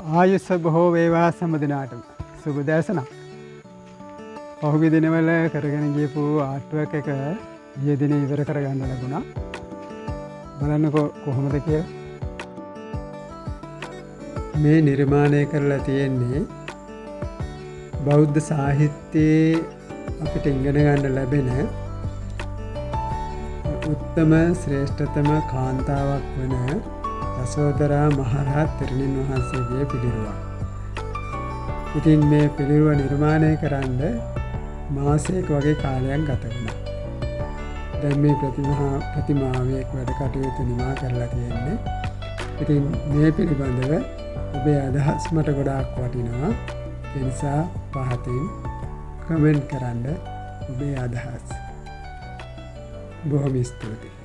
ආයුෂ බොහෝ වේවා සම්මදිනාටම සුබ දැසනක්. පහුගිය දිනවල කරගෙන ගියපු ආර්ට්වර්ක් එක ඊයේ දිනේ ඉවර කරගන්න ලැබුණා. බලන්නකෝ කොහොමද කියලා. මේ නිර්මාණය කරලා තියෙන්නේ බෞද්ධ සාහිත්‍යයේ අපිට ඉගෙන ගන්න ලැබෙන උත්තම ශ්‍රේෂ්ඨතම කාන්තාවක් වන යසෝදරා මහරහත් තෙරණින් වහන්සේගේ පිළිරුවක්. ඉතින් මේ පිළිරුව නිර්මාණය කරන්න මාසයක වගේ කාලයක් ගත වුණා. දැන් මේ ප්‍රතිමාවේ වැඩ කටයුතු නිමා කරලා තියෙන්නේ. ඉතින් මේ පිළිබඳව ඔබේ අදහස් මට ගොඩාක් වටිනවා. ඒ නිසා පහතින් කමෙන්ට් කරන්න ඔබේ අදහස්. බොහොම ස්තුතියි.